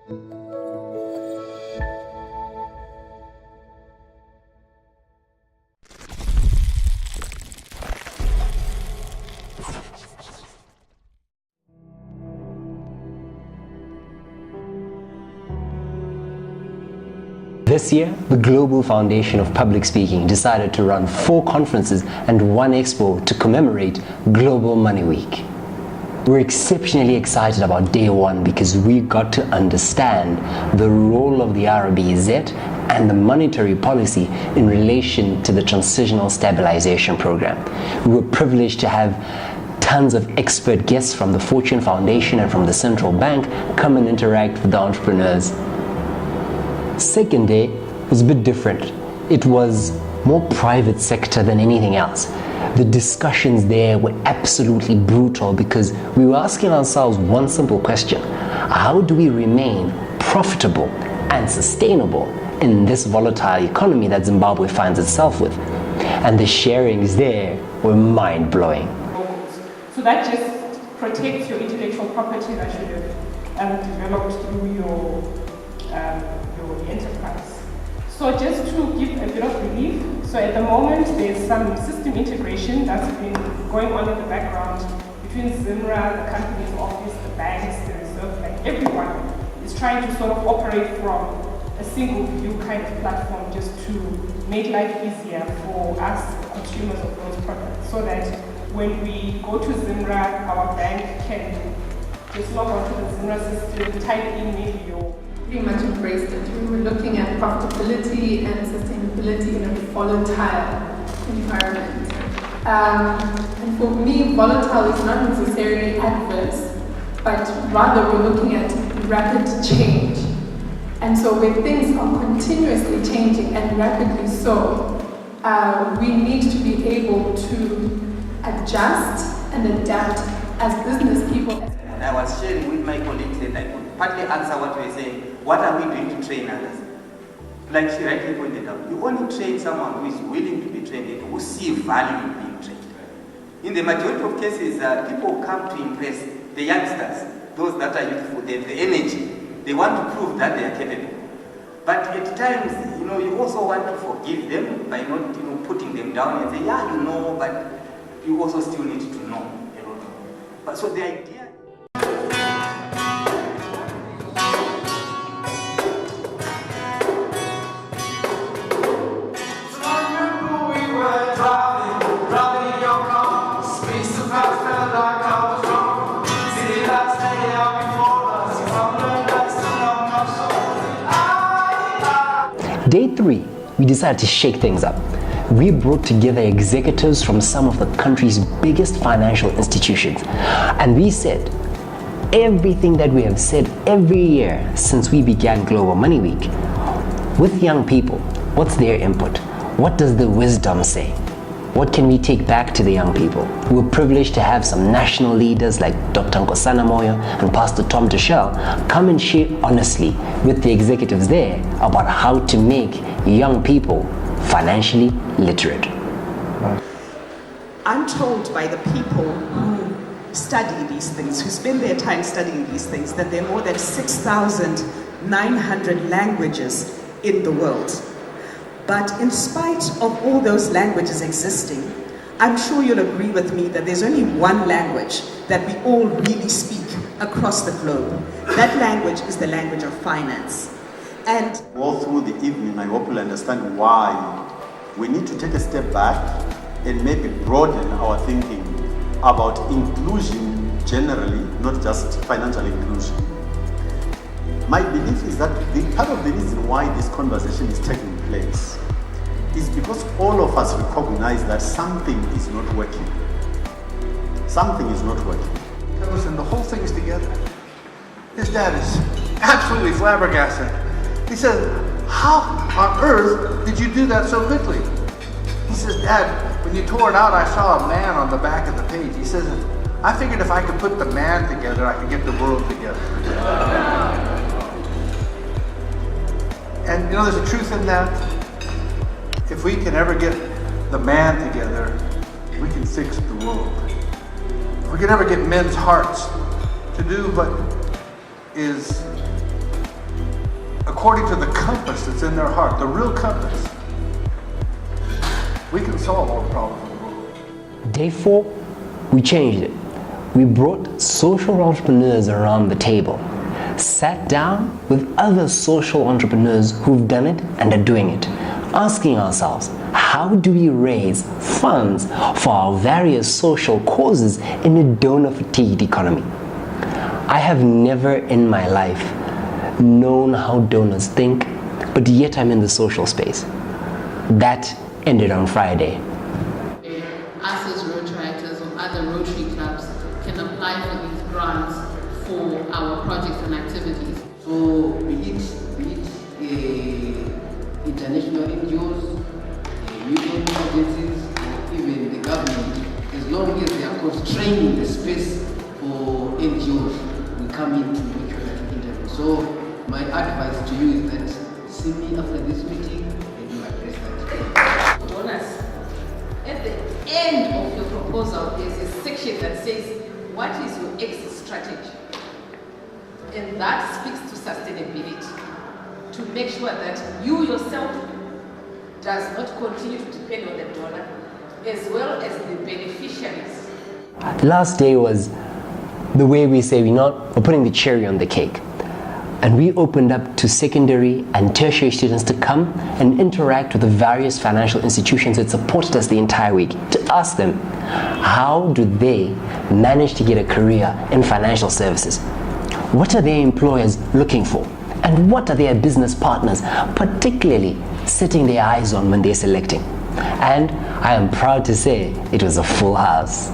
This year, the Global Foundation of Public Speaking decided to run 4 conferences and 1 expo to commemorate Global Money Week. We're exceptionally excited about day 1 because we got to understand the role of the RBZ and the monetary policy in relation to the Transitional Stabilization Program. We were privileged to have tons of expert guests from the Fortune Foundation and from the Central Bank come and interact with the entrepreneurs. Second day was a bit different. It was more private sector than anything else. The discussions there were absolutely brutal because we were asking ourselves one simple question: how do we remain profitable and sustainable in this volatile economy that Zimbabwe finds itself with? And the sharings there were mind-blowing. So that just protects your intellectual property that you have developed through your enterprise. So just to give a bit of relief, so at the moment there's some system integration that's been going on in the background between ZIMRA, the company's office, the banks, the reserve bank, everyone is trying to sort of operate from a single view kind of platform just to make life easier for us consumers of those products, so that when we go to ZIMRA, our bank can just log on to the ZIMRA system, type in maybe your pretty much embraced it. We were looking at profitability and sustainability in a volatile environment. And for me, volatile is not necessarily adverse, but rather we're looking at rapid change. And so when things are continuously changing and rapidly so, we need to be able to adjust and adapt as business people. I was sharing with my colleagues that I could partly answer what we were saying. What are we doing to train others? Like she rightly pointed out, you only train someone who is willing to be trained and who sees value in being trained. In the majority of cases, people come to impress the youngsters, those that are youthful, they have the energy. They want to prove that they are capable. But at times, you also want to forgive them by not, putting them down and say, yeah, but you also still need to know. But so the idea. Day 3, we decided to shake things up. We brought together executives from some of the country's biggest financial institutions, and we said everything that we have said every year since we began Global Money Week. With young people, what's their input? What does the wisdom say? What can we take back to the young people? We're privileged to have some national leaders like Dr. Nkosana Moyo and Pastor Tom Tuchel come and share honestly with the executives there about how to make young people financially literate. I'm told by the people who study these things, who spend their time studying these things, that there are more than 6,900 languages in the world. But in spite of all those languages existing, I'm sure you'll agree with me that there's only one language that we all really speak across the globe. That language is the language of finance. And all through the evening, I hope you'll understand why we need to take a step back and maybe broaden our thinking about inclusion generally, not just financial inclusion. My belief is that part of the reason why this conversation is taking place is because all of us recognize that something is not working. Something is not working. And the whole thing is together. His dad is absolutely flabbergasted. He says, how on earth did you do that so quickly? He says, Dad, when you tore it out, I saw a man on the back of the page. He says, I figured if I could put the man together, I could get the world together. And there's a truth in that. If we can ever get the man together, we can fix the world. If we can ever get men's hearts to do what is according to the compass that's in their heart, the real compass, we can solve all the problems in the world. Day 4, we changed it. We brought social entrepreneurs around the table, sat down with other social entrepreneurs who've done it and are doing it, asking ourselves, how do we raise funds for our various social causes in a donor-fatigued economy? I have never in my life known how donors think, but yet I'm in the social space. That ended on Friday. Us as Rotaractors or other Rotary clubs can apply for these grants for our projects and activities. So be it international NGOs, union agencies, or even the government, as long as they are constraining the space for NGOs, we come in to make sure that we intervene. So my advice to you is that see me after this meeting and you address that. Donors, at the end of your proposal, there's a section that says, what is your exit strategy? And that speaks to sustainability, to make sure that you yourself does not continue to depend on the donor, as well as the beneficiaries. Last day was the way we say we're putting the cherry on the cake. And we opened up to secondary and tertiary students to come and interact with the various financial institutions that supported us the entire week, to ask them, how do they manage to get a career in financial services? What are their employers looking for? And what are their business partners particularly setting their eyes on when they're selecting? And I am proud to say it was a full house.